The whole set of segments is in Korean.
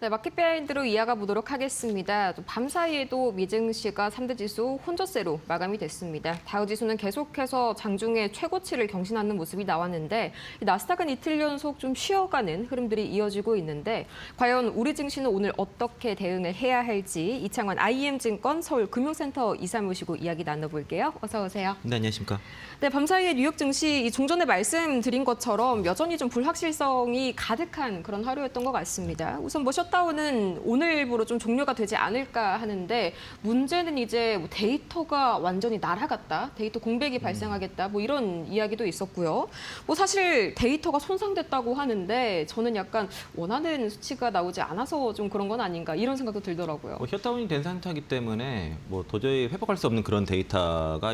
네, 마켓 비하인드로 이어가 보도록 하겠습니다. 밤 사이에도 미증시가 3대 지수 혼조세로 마감이 됐습니다. 다우지수는 계속해서 장중에 최고치를 경신하는 모습이 나왔는데 나스닥은 이틀 연속 좀 쉬어가는 흐름들이 이어지고 있는데 과연 우리 증시는 오늘 어떻게 대응을 해야 할지 이창환 IM증권 서울금융센터 이사 모시고 이야기 나눠볼게요. 어서 오세요. 네, 안녕하십니까. 네, 밤 사이에 뉴욕 증시 좀 전에 말씀드린 것처럼 여전히 좀 불확실성이 가득한 그런 하루였던 것 같습니다. 우선 셧다운은 오늘부로 좀 종료가 되지 않을까 하는데 문제는 이제 뭐 데이터가 완전히 날아갔다, 데이터 공백이 발생하겠다, 뭐 이런 이야기도 있었고요. 뭐 사실 데이터가 손상됐다고 하는데 저는 약간 원하는 수치가 나오지 않아서 좀 그런 건 아닌가 이런 생각도 들더라고요. 셧다운이 된 상태이기 때문에 뭐 도저히 회복할 수 없는 그런 데이터가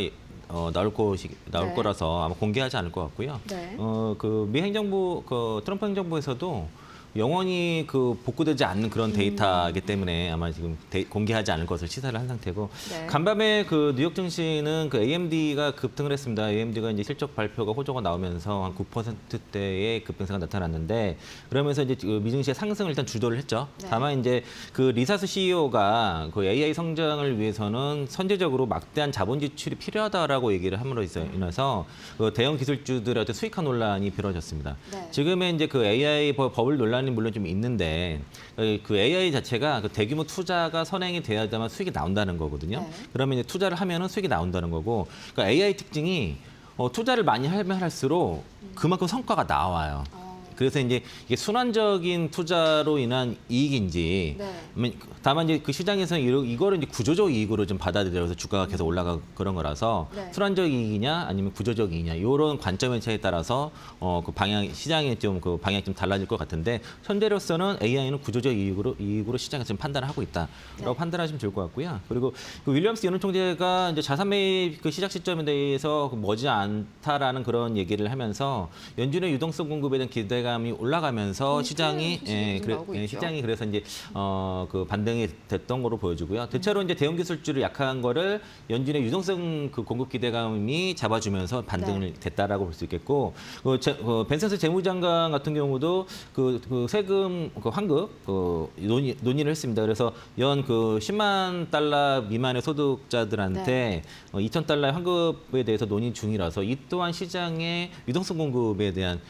나올 네. 거라서 아마 공개하지 않을 것 같고요. 네. 그 미 행정부, 트럼프 행정부에서도 영원히 복구되지 않는 그런 데이터이기 때문에 아마 지금 공개하지 않을 것을 시사를 한 상태고 네. 간밤에 뉴욕 증시는 AMD가 급등을 했습니다. AMD가 이제 실적 발표가 호조가 나오면서 한 9%대의 급등세가 나타났는데 그러면서 이제 미증시의 상승을 일단 주도를 했죠. 네. 다만 이제 리사스 CEO가 AI 성장을 위해서는 선제적으로 막대한 자본 지출이 필요하다라고 얘기를 함으로 인해서 대형 기술주들의 수익화 논란이 벌어졌습니다. 네. 지금의 이제 AI 버블 논란이 물론 좀 있는데 AI 자체가 대규모 투자가 선행이 돼야만 수익이 나온다는 거거든요. 네. 그러면 이제 투자를 하면은 수익이 나온다는 거고, 그러니까 AI 특징이 투자를 많이 하면 할수록 그만큼 성과가 나와요. 그래서 이제 이게 순환적인 투자로 인한 이익인지, 네. 다만 이제 그 시장에서는 이거를 이제 구조적 이익으로 좀 받아들여서 주가가 계속 올라가고 그런 거라서 네. 순환적 이익이냐 아니면 구조적 이익이냐 이런 관점의 차이에 따라서 시장의 좀 방향이 좀 달라질 것 같은데 현재로서는 AI는 구조적 이익으로 시장에서 좀 판단을 하고 있다라고 네. 판단하시면 좋을 것 같고요. 그리고 윌리엄스 연은 총재가 이제 자산 매입 시작 시점에 대해서 머지 않다라는 그런 얘기를 하면서 연준의 유동성 공급에 대한 기대감이 올라가면서 시장이 시장이 그래서 이제 반등이 됐던 거로 보여지고요. 대체로 이제 대형 기술주를 약한 거를 연준의 유동성 공급 기대감이 잡아주면서 반등을 됐다라고 볼 수 있겠고, 벤센스 재무장관 같은 경우도 세금 환급 논의를 했습니다. 그래서 연 10만 달러 미만의 소득자들한테 2천 달러의 환급에 대해서 논의 중이라서 이 또한 시장의 유동성 공급에 대한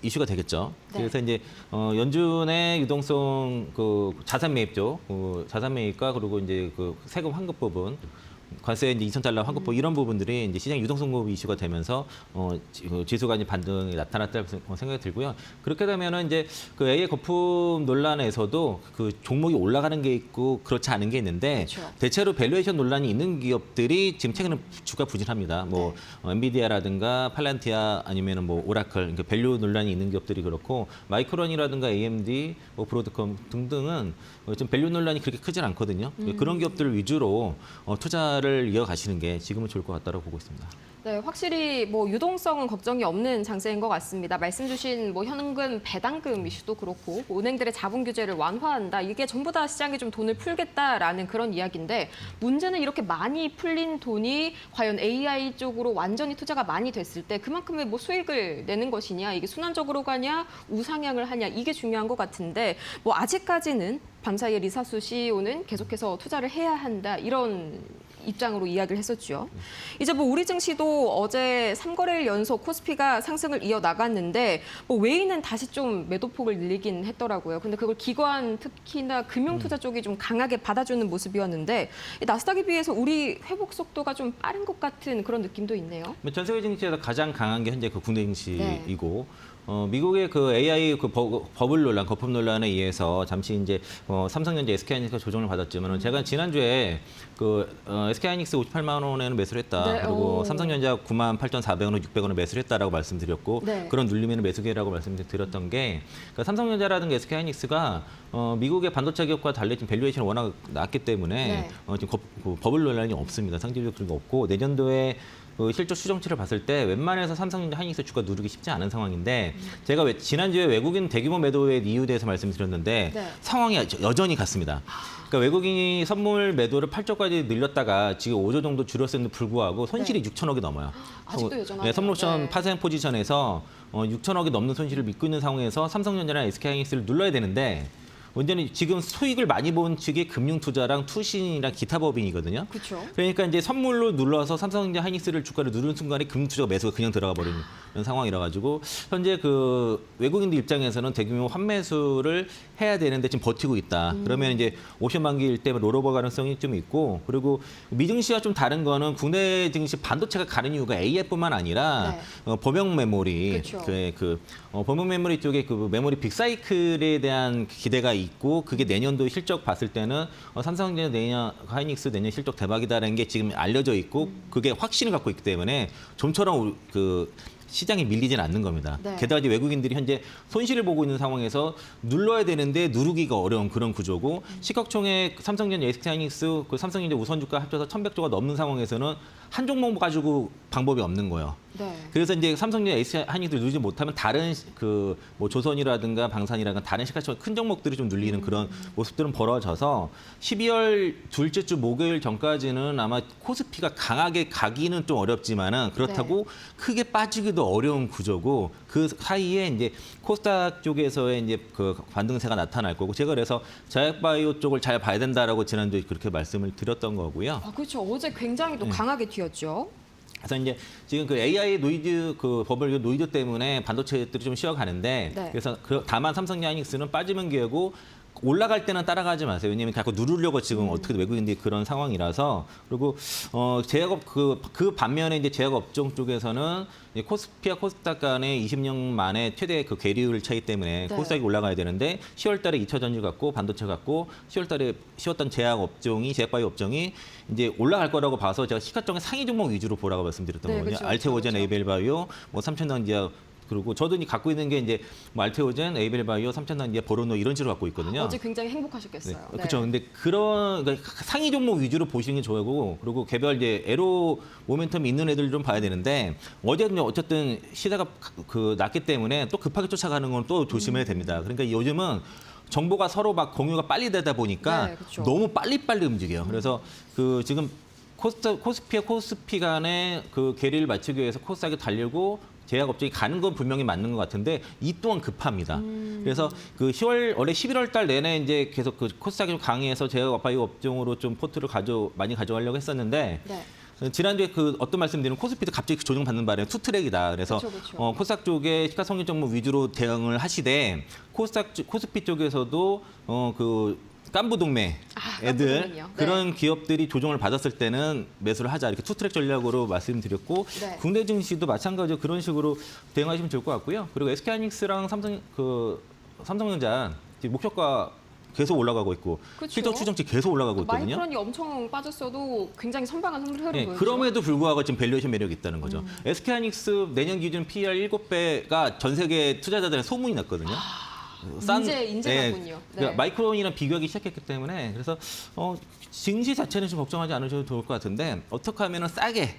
이슈가 되겠죠. 네. 그래서 이제 연준의 유동성 자산 매입 쪽, 자산 매입과 그리고 이제 세금 환급 부분, 관세 이제 2천 달러 환급 부분 이런 부분들이 이제 시장 유동성 공급 이슈가 되면서 지수가 이제 반등이 나타났다고 생각이 들고요. 그렇게 되면은 이제 AI 거품 논란에서도 종목이 올라가는 게 있고 그렇지 않은 게 있는데 그렇죠. 대체로 밸류에이션 논란이 있는 기업들이 지금 최근에 주가 부진합니다. 엔비디아라든가 팔란티아 아니면은 오라클, 그러니까 밸류 논란이 있는 기업들이 그렇고 마이크론이라든가 AMD, 브로드컴 등등은 좀 밸류 논란이 그렇게 크진 않거든요. 그런 기업들 위주로 투자를 이어가시는 게 지금은 좋을 것 같다고 보고 있습니다. 네, 확실히 유동성은 걱정이 없는 장세인 것 같습니다. 말씀 주신 현금 배당금 이슈도 그렇고 은행들의 자본 규제를 완화한다. 이게 전부 다 시장에 좀 돈을 풀겠다라는 그런 이야기인데 문제는 이렇게 많이 풀린 돈이 과연 AI 쪽으로 완전히 투자가 많이 됐을 때 그만큼의 수익을 내는 것이냐, 이게 순환적으로 가냐, 우상향을 하냐, 이게 중요한 것 같은데 아직까지는 밤사이에 리사수 CEO는 계속해서 투자를 해야 한다 이런 입장으로 이야기를 했었죠. 이제 우리 증시도 어제 3거래일 연속 코스피가 상승을 이어나갔는데 외인은 다시 좀 매도폭을 늘리긴 했더라고요. 근데 그걸 기관 특히나 금융투자 쪽이 좀 강하게 받아주는 모습이었는데 나스닥에 비해서 우리 회복 속도가 좀 빠른 것 같은 그런 느낌도 있네요. 전 세계 증시에서 가장 강한 게 현재 국내 증시이고 미국의 AI 버블 논란, 거품 논란에 의해서 잠시 이제 삼성전자, SK하이닉스가 조정을 받았지만 제가 지난주에 SK하이닉스 58만 원에는 매수를 했다. 그리고 삼성전자 98,400원, 600원에 매수를 했다라고 말씀드렸고 그런 눌림에는 매수기라고 말씀드렸던 게 삼성전자라든가 SK하이닉스가 미국의 반도체 기업과 달리 지금 밸류에이션이 워낙 낮기 때문에 지금 버블 논란이 없습니다. 상징적 그런 거 없고 내년도에 실적 추정치를 봤을 때 웬만해서 삼성전자, 하이닉스 주가 누르기 쉽지 않은 상황인데 제가 지난주에 외국인 대규모 매도의 이유에 대해서 말씀드렸는데 상황이 여전히 같습니다. 그러니까 외국인이 선물 매도를 8조까지 늘렸다가 지금 5조 정도 줄였음에도 불구하고 손실이 6천억이 넘어요. 아직도 여전하네요. 선물 옵션 파생 포지션에서 6천억이 넘는 손실을 믿고 있는 상황에서 삼성전자나 SK하이닉스를 눌러야 되는데 문제는 지금 수익을 많이 본 측이 금융투자랑 투신이랑 기타 법인이거든요. 그렇죠. 그러니까 이제 선물로 눌러서 삼성전자 하이닉스를 주가를 누르는 순간에 금융투자가 매수가 그냥 들어가 버리는 이런 상황이라 가지고 현재 그 외국인들 입장에서는 대규모 환매수를 해야 되는데 지금 버티고 있다. 그러면 이제 옵션 만기일 때 롤오버 가능성이 좀 있고 그리고 미증시와 좀 다른 거는 국내 증시 반도체가 가는 이유가 AI뿐만 아니라 네. 범용 메모리 그렇죠. 범용 메모리 쪽에 그 메모리 빅사이클에 대한 기대가 있고 그게 내년도 실적 봤을 때는 삼성전자 내년 하이닉스 내년 실적 대박이다라는 게 지금 알려져 있고 그게 확신을 갖고 있기 때문에 좀처럼 그 시장이 밀리진 않는 겁니다. 네. 게다가 이제 외국인들이 현재 손실을 보고 있는 상황에서 눌러야 되는데 누르기가 어려운 그런 구조고 시각총액 삼성전자, SK하이닉스, 그 삼성전자 우선주가 합쳐서 1,100조가 넘는 상황에서는 한 종목 가지고 방법이 없는 거예요. 네. 그래서 이제 삼성전자, SK하이닉스를 누르지 못하면 다른 그 뭐 조선이라든가 방산이라든가 다른 시가총액 큰 종목들이 좀 눌리는 그런 모습들은 벌어져서 12월 둘째 주 목요일 전까지는 아마 코스피가 강하게 가기는 좀 어렵지만은 그렇다고 크게 빠지기도 어려운 구조고 그 사이에 이제 코스닥 쪽에서의 이제 그 반등세가 나타날 거고 제가 그래서 제약바이오 쪽을 잘 봐야 된다라고 지난주에 그렇게 말씀을 드렸던 거고요. 아, 그렇죠. 어제 굉장히 또 강하게 튀었죠. 그래서 이제 지금 그 AI 노이즈 그 버블 노이즈 때문에 반도체들이 좀 쉬어가는데 네. 그래서 다만 삼성전자 하이닉스는 빠지면 기회고 올라갈 때는 따라가지 마세요. 왜냐하면 자꾸 누르려고 지금 어떻게든 외국인들이 그런 상황이라서 그리고 제약업 그 반면에 이제 제약 업종 쪽에서는 이제 코스피와 코스닥 간의 20년 만에 최대 그 괴리율 차이 때문에 네. 코스닥이 올라가야 되는데 10월달에 2차 전지 갖고 반도체 갖고 10월달에 쉬었던 제약 업종이 제약바이오 업종이 이제 올라갈 거라고 봐서 제가 시가총액 상위 종목 위주로 보라고 말씀드렸던 네, 거거든요. 그렇죠, 알테오젠, 그렇죠. 에이벨바이오, 뭐 삼천단지약 그리고 저도 갖고 있는 게 이제 뭐 알테오젠, 에이벨바이오, 삼천단지약, 보로노 이런 식으로 갖고 있거든요. 어제 굉장히 행복하셨겠어요. 네. 그렇죠. 근데 그런 그러니까 상위 종목 위주로 보시는 게 좋고 그리고 개별 이제 에로 모멘텀이 있는 애들 좀 봐야 되는데 어제는 어쨌든 시세가 그 낮기 때문에 또 급하게 쫓아가는 건 또 조심해야 됩니다. 그러니까 요즘은 정보가 서로 막 공유가 빨리 되다 보니까 네, 그렇죠. 너무 빨리빨리 움직여요. 그래서 그 지금 코스피와 코스피 간의 그 괴리를 맞추기 위해서 코스닥이 달리고 제약 업종이 가는 건 분명히 맞는 것 같은데 이 또한 급합니다. 그래서 그 10월 원래 11월 달 내내 이제 계속 그 코스닥이 좀 강해서 제약 바이오 업종으로 좀 포트를 많이 가져가려고 했었는데 네. 지난주에 그 어떤 말씀드리면 코스피도 갑자기 조정받는 바람에 투트랙이다. 그래서 그렇죠. 코스닥 쪽에 시가총액 종목 위주로 대응을 하시되 코스피 쪽에서도 그 깐부 동매 애들 깐부동맹이요. 네. 그런 기업들이 조정을 받았을 때는 매수를 하자 이렇게 투트랙 전략으로 말씀드렸고 네. 국내 증시도 마찬가지로 그런 식으로 대응하시면 좋을 것 같고요. 그리고 SK하이닉스랑 삼성전자 목표가 계속 올라가고 있고 그렇죠. 실적 추정치 계속 올라가고 있거든요. 마이크론이 엄청 빠졌어도 굉장히 선방한 흐름 네, 보여주죠. 그럼에도 불구하고 지금 밸류에이션 매력이 있다는 거죠. SK하이닉스 내년 기준 PER 7배가 전 세계 투자자들의 소문이 났거든요. 인재군요. 그러니까 네. 마이크론이랑 비교하기 시작했기 때문에 그래서 증시 자체는 좀 걱정하지 않으셔도 좋을 것 같은데 어떻게 하면 싸게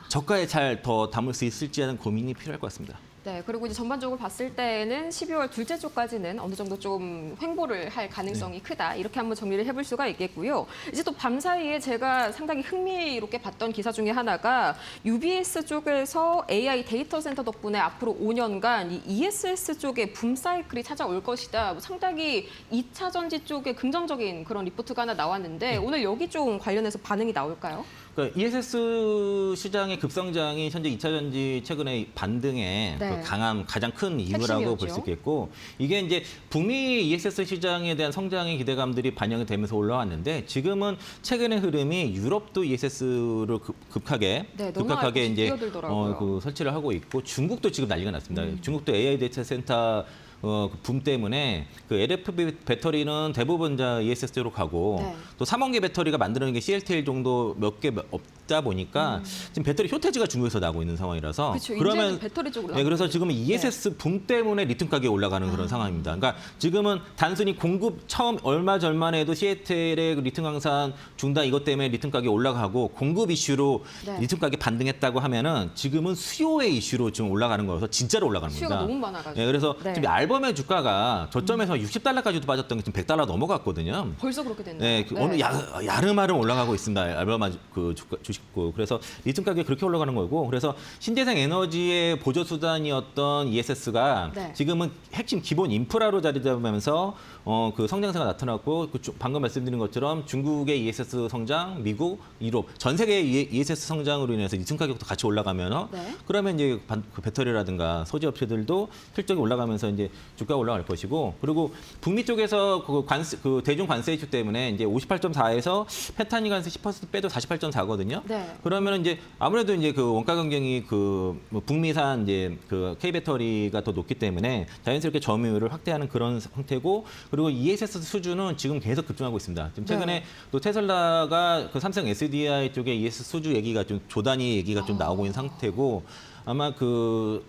저가에 잘 더 담을 수 있을지 하는 고민이 필요할 것 같습니다. 네, 그리고 이제 전반적으로 봤을 때는 12월 둘째 주까지는 어느 정도 좀 횡보를 할 가능성이 크다. 이렇게 한번 정리를 해볼 수가 있겠고요. 이제 또 밤사이에 제가 상당히 흥미롭게 봤던 기사 중에 하나가 UBS 쪽에서 AI 데이터 센터 덕분에 앞으로 5년간 이 ESS 쪽에 붐 사이클이 찾아올 것이다. 상당히 2차 전지 쪽에 긍정적인 그런 리포트가 하나 나왔는데 오늘 여기 좀 관련해서 반응이 나올까요? 그러니까 ESS 시장의 급성장이 현재 2차 전지 최근에 반등에 네. 그 강한 가장 큰 이유라고 핵심이었죠. 볼 수 있겠고 이게 이제 북미 ESS 시장에 대한 성장의 기대감들이 반영이 되면서 올라왔는데 지금은 최근의 흐름이 유럽도 ESS를 급하게 네, 너무 급격하게 이제 뛰어들더라고요. 그 설치를 하고 있고 중국도 지금 난리가 났습니다. 중국도 AI 데이터 센터 붐 때문에 그 LFP 배터리는 대부분 다 ESS로 가고 네. 또 3원계 배터리가 만드는 게 CLTL 정도 몇 개 없다 보니까 지금 배터리 쇼테지가 중국에서 나고 있는 상황이라서 그렇죠. 이제는 배터리 쪽으로. 네, 그래서 지금 ESS 붐 때문에 리튬 가격이 올라가는 그런 상황입니다. 그러니까 지금은 단순히 공급 처음 얼마 전만 해도 CATL의 리튬 강산 중단 이것 때문에 리튬 가격이 올라가고 공급 이슈로 네. 리튬 가격이 반등했다고 하면은 지금은 수요의 이슈로 좀 올라가는 거여서 진짜로 올라가는 수요가 겁니다. 너무 많아가지고. 네, 그래서 네. 지금 앨범의 주가가 저점에서 60달러까지도 빠졌던 게 지금 100달러 넘어갔거든요. 벌써 그렇게 됐나요? 네, 어느 야름하름 올라가고 있습니다. 앨범 그 주식고 그래서 리튬 가격이 그렇게 올라가는 거고 그래서 신재생 에너지의 보조 수단이었던 ESS가 네. 지금은 핵심 기본 인프라로 자리 잡으면서 그 성장세가 나타났고 방금 말씀드린 것처럼 중국의 ESS 성장, 미국, 유럽 전 세계의 ESS 성장으로 인해서 이층 가격도 같이 올라가면 네. 그러면 이제 그 배터리라든가 소재 업체들도 실적이 올라가면서 이제 주가가 올라갈 것이고 그리고 북미 쪽에서 그 대중 관세 이슈 때문에 이제 58.4에서 페탄이 관세 10% 빼도 48.4거든요. 네. 그러면 이제 아무래도 이제 그 원가 경쟁이 뭐 북미산 이제 그 K 배터리가 더 높기 때문에 자연스럽게 점유율을 확대하는 그런 상태고 그리고 ESS 수주는 지금 계속 급증하고 있습니다. 지금 최근에 네. 또 테슬라가 그 삼성 SDI 쪽에 ESS 수주 얘기가 좀 조단위 얘기가 좀 나오고 있는 상태고 아마 그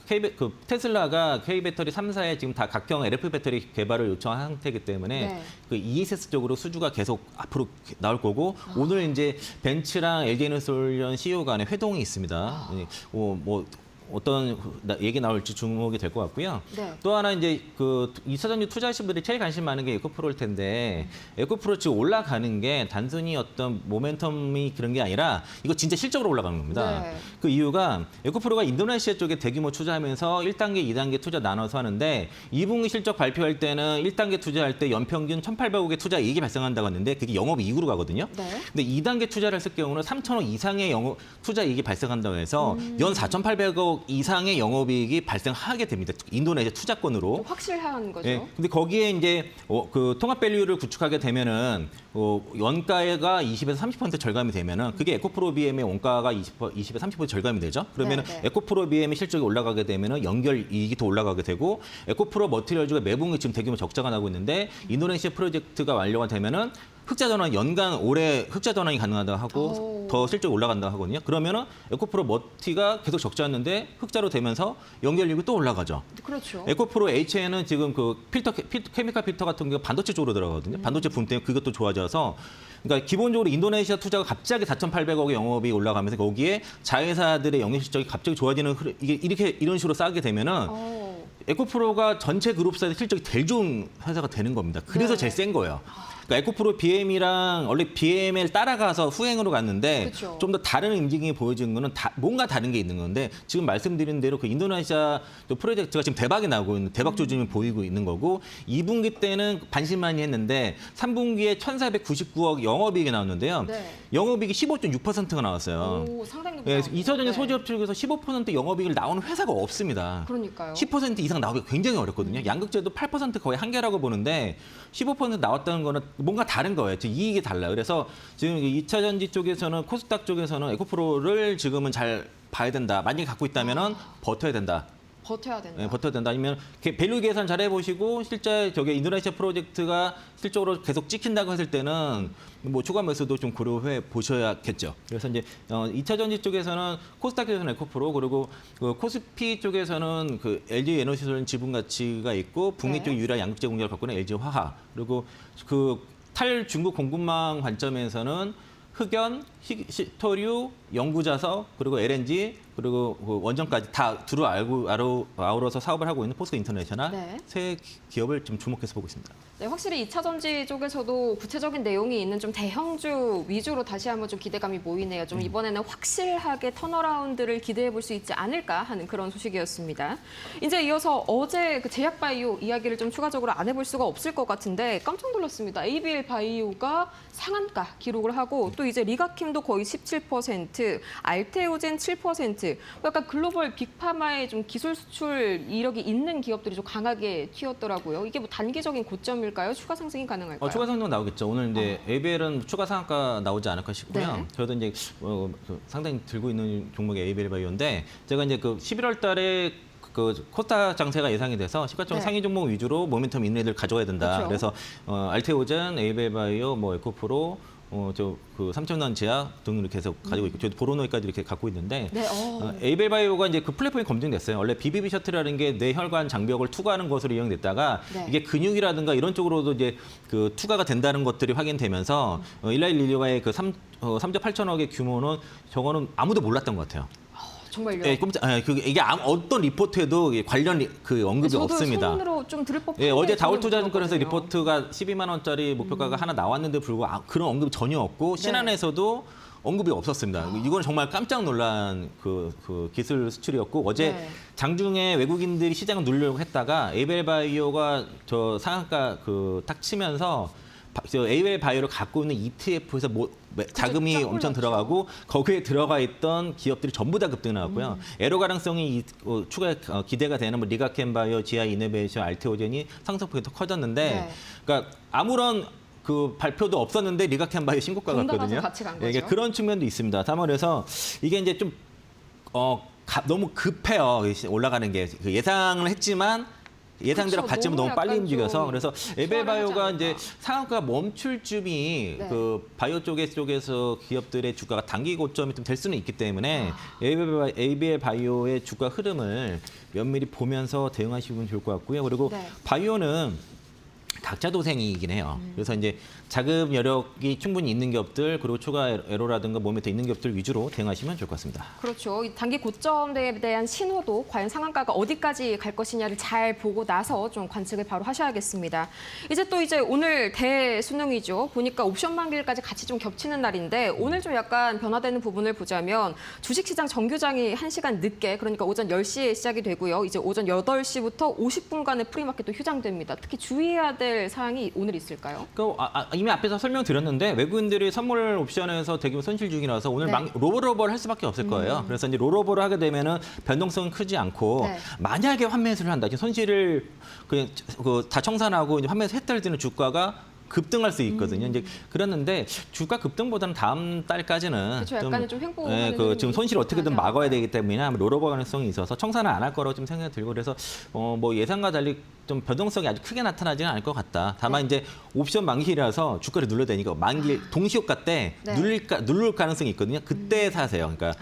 테슬라가 K 배터리 3사에 지금 다 각형 LF 배터리 개발을 요청한 상태이기 때문에 네. 그 ESS 쪽으로 수주가 계속 앞으로 나올 거고 오늘 이제 벤츠랑 LG에너솔련 CEO 간의 회동이 있습니다. 뭐 어떤 얘기 나올지 주목이 될 것 같고요. 네. 또 하나 이제 그 2차전지 투자하신 분들이 제일 관심 많은 게 에코프로일 텐데 에코프로 지금 올라가는 게 단순히 어떤 모멘텀이 그런 게 아니라 이거 진짜 실적으로 올라가는 겁니다. 네. 그 이유가 에코프로가 인도네시아 쪽에 대규모 투자하면서 1단계, 2단계 투자 나눠서 하는데 2분기 실적 발표할 때는 1단계 투자할 때 연평균 1,800억의 투자 이익이 발생한다고 했는데 그게 영업이익으로 가거든요. 네. 근데 2단계 투자를 했을 경우는 3,000억 이상의 투자 이익이 발생한다고 해서 연 4,800억 이상의 영업이익이 발생하게 됩니다. 인도네시아 투자권으로. 좀 확실한 거죠. 예, 근데 거기에 이제 그 통합 밸류를 구축하게 되면은 원가가 20에서 30% 절감이 되면은 그게 에코프로 BM의 원가가 20에서 30% 절감이 되죠. 그러면은 네. 에코프로 BM의 실적이 올라가게 되면은 연결 이익이 더 올라가게 되고 에코프로 머티리얼즈가 매분기 지금 대규모 적자가 나고 있는데 인도네시아 프로젝트가 완료가 되면은 흑자 전환 연간 올해 흑자 전환이 가능하다고 하고 더 실적이 올라간다고 하거든요. 그러면은 에코프로 머티가 계속 적자였는데 흑자로 되면서 연결이익이 또 올라가죠. 그렇죠. 에코프로 H에는 지금 그 케미칼 필터 같은 게 반도체 쪽으로 들어가거든요. 반도체 붐 때문에 그것도 좋아져서 그러니까 기본적으로 인도네시아 투자가 갑자기 4,800억의 영업이 올라가면서 거기에 자회사들의 영업 실적이 갑자기 좋아지는 이게 이런 식으로 쌓게 되면은 에코프로가 전체 그룹사의 실적이 제일 좋은 회사가 되는 겁니다. 그래서 네. 제일 센 거예요. 그러니까 에코프로 BM이랑 원래 BM을 따라가서 후행으로 갔는데 그쵸. 좀 더 다른 움직임이 보여지는 거는 뭔가 다른 게 있는 건데 지금 말씀드린 대로 그 인도네시아 또 프로젝트가 지금 대박이 나고 있는 대박 조짐이 보이고 있는 거고 2분기 때는 반신반의 했는데 3분기에 1,499억 영업이익이 나왔는데요. 네. 영업이익이 15.6%가 나왔어요. 오, 상당히 높다. 예, 2차전지 네. 소지업 쪽에서 15% 영업이익을 나오는 회사가 없습니다. 그러니까요. 10% 이상 나오기가 굉장히 어렵거든요. 양극재도 8% 거의 한계라고 보는데 15% 나왔다는 거는 뭔가 다른 거예요. 이익이 달라요. 그래서 지금 2차 전지 쪽에서는 코스닥 쪽에서는 에코프로를 지금은 잘 봐야 된다. 만약에 갖고 있다면은 버텨야 된다. 버텨야 된다. 네, 버텨야 된다. 아니면 밸류 계산 잘 해보시고 실제 저게 인도네시아 프로젝트가 실적으로 계속 찍힌다고 했을 때는 뭐 추가 매수도 좀 고려해 보셔야겠죠. 그래서 이제 2차 전지 쪽에서는 코스닥 쪽에서는 에코프로 그리고 그 코스피 쪽에서는 그 LG 에너지솔 지분 가치가 있고 북미 네. 쪽 유일한 양극재 공장을 갖고 있는 LG 화학 그리고 그 탈중국 공급망 관점에서는 흑연, 시토류, 연구자석, 그리고 LNG, 그리고 그 원전까지 다 두루 아우러서 사업을 하고 있는 포스코 인터내셔널 네. 세 기업을 좀 주목해서 보고 있습니다. 네, 확실히 2차 전지 쪽에서도 구체적인 내용이 있는 좀 대형주 위주로 다시 한번 좀 기대감이 모이네요. 좀 이번에는 확실하게 턴어라운드를 기대해 볼 수 있지 않을까 하는 그런 소식이었습니다. 이제 이어서 어제 그 제약바이오 이야기를 좀 추가적으로 안 해볼 수가 없을 것 같은데 깜짝 놀랐습니다. ABL 바이오가 상한가 기록을 하고 또 이제 리가킴도 거의 17%, 알테오젠 7%, 약간 글로벌 빅파마의 좀 기술 수출 이력이 있는 기업들이 좀 강하게 튀었더라고요. 이게 뭐 단기적인 고점일까요? 추가 상승이 가능할까요? 추가 상승 나오겠죠. 오늘 이제 ABL은 추가 상한가 나오지 않을까 싶고요. 네. 저도 이제 상당히 들고 있는 종목이 ABL 바이오인데 제가 이제 그 11월 달에 그 코스닥 장세가 예상이 돼서 시가총 네. 상위 종목 위주로 모멘텀 있는 애들 가져가야 된다. 그렇죠. 그래서 알테오젠, ABL 바이오, 뭐 에코프로, 그 삼천원 제약 등을 계속 가지고 있고 저도 보로노이까지 이렇게 갖고 있는데 네, 에이벨 바이오가 이제 그 플랫폼이 검증됐어요. 원래 BBB 셔틀이라는 게 뇌혈관 장벽을 투과하는 것으로 이용됐다가 네. 이게 근육이라든가 이런 쪽으로도 이제 그 투과가 된다는 것들이 확인되면서 일라일릴리와의 그 3조 8천억의 규모는 저거는 아무도 몰랐던 것 같아요. 정말요? 예, 이게 어떤 리포트에도 관련 그 언급이 저도 없습니다. 손으로 좀 들을 법한데 예, 어제 저는 다울투자증권에서 들었거든요. 리포트가 12만 원짜리 목표가가 하나 나왔는데 불구하고 그런 언급이 전혀 없고 신한에서도 언급이 없었습니다. 이건 정말 깜짝 놀란 그 기술 수출이었고 어제 네. 장중에 외국인들이 시장을 누르려고 했다가 에이벨 바이오가 저 상한가 딱 치면서 저 에이벨 바이오를 갖고 있는 ETF에서 자금이 쫙 엄청 올랐죠. 들어가고 거기에 들어가 있던 기업들이 전부 다 급등 나왔고요. 애로 가능성이 추가 기대가 되는 뭐 리가켄바이오, GI 이노베이션, 알테오젠이 상승폭이 더 커졌는데, 네. 그러니까 아무런 그 발표도 없었는데 리가켄바이오 신고가 돈 갔거든요. 나가서 같이 간 예, 이게 거죠. 그런 측면도 있습니다. 다만 그래서 이게 이제 좀 너무 급해요. 올라가는 게 예상을 했지만. 예상대로 그렇죠. 갔지만 너무 너무 빨리 약간 움직여서 좀 그래서 소화를 에벨바이오가 하지 이제 않을까. 상한가 멈출 쯤이 네. 그 바이오 쪽에서 기업들의 주가가 단기 고점이 좀 될 수는 있기 때문에 에벨바이오의 주가 흐름을 면밀히 보면서 대응하시면 좋을 것 같고요. 그리고 네. 바이오는 각자 도생이긴 해요. 그래서 이제 자금 여력이 충분히 있는 기업들 그리고 추가 애로라든가 몸에 더 있는 기업들 위주로 대응하시면 좋을 것 같습니다. 그렇죠. 이 단기 고점에 대한 신호도 과연 상한가가 어디까지 갈 것이냐를 잘 보고 나서 좀 관측을 바로 하셔야겠습니다. 이제 오늘 대수능이죠. 보니까 옵션 만기일까지 같이 좀 겹치는 날인데 오늘 좀 약간 변화되는 부분을 보자면 주식시장 정규장이 1시간 늦게 그러니까 오전 10시에 시작이 되고요. 이제 오전 8시부터 50분간의 프리마켓도 휴장됩니다. 특히 주의해야 될 사항이 오늘 있을까요? 이미 앞에서 설명드렸는데 외국인들이 선물 옵션에서 대규모 손실 중이라서 오늘 네. 롤오버를 할 수밖에 없을 거예요. 그래서 이제 롤오버를 하게 되면은 변동성은 크지 않고 네. 만약에 환매수를 한다, 손실을 다 청산하고 이제 환매에서 혜택을 드는 주가가 급등할 수 있거든요. 이제 그랬는데 주가 급등보다는 다음 달까지는 그렇죠. 약간은 좀 횡보하는 예, 지금 흐름이 손실 어떻게든 나타나지 막아야 않을까요? 되기 때문에 아마 롤오버 가능성이 있어서 청산을 안 할 거라고 좀 생각이 들고 그래서 뭐 예상과 달리 좀 변동성이 아주 크게 나타나지는 않을 것 같다. 다만 이제 옵션 만기라서 주가를 눌러야 되니까 만기 동시효과 때 네. 누를 가능성이 있거든요. 그때 사세요. 그러니까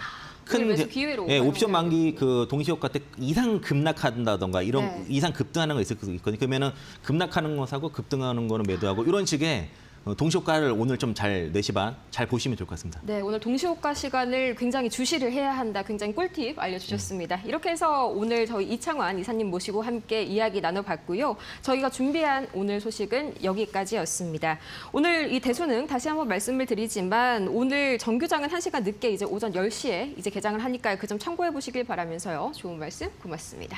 오늘 매수 기회로 옵션 활용해야 만기 그 동시효과 때 이상 급락한다던가 이런 네. 이상 급등하는 거 있을 수 있거든요. 그러면은 급락하는 거 사고 급등하는 거는 매도하고 이런 식의 동시효과를 오늘 좀 잘 4시 반 잘 보시면 좋을 것 같습니다. 네, 오늘 동시효과 시간을 굉장히 주시를 해야 한다. 굉장히 꿀팁 알려주셨습니다. 이렇게 해서 오늘 저희 이창환 이사님 모시고 함께 이야기 나눠봤고요. 저희가 준비한 오늘 소식은 여기까지였습니다. 오늘 이 대수능 다시 한번 말씀을 드리지만 오늘 정규장은 1시간 늦게 이제 오전 10시에 이제 개장을 하니까 그 점 참고해 보시길 바라면서요. 좋은 말씀 고맙습니다.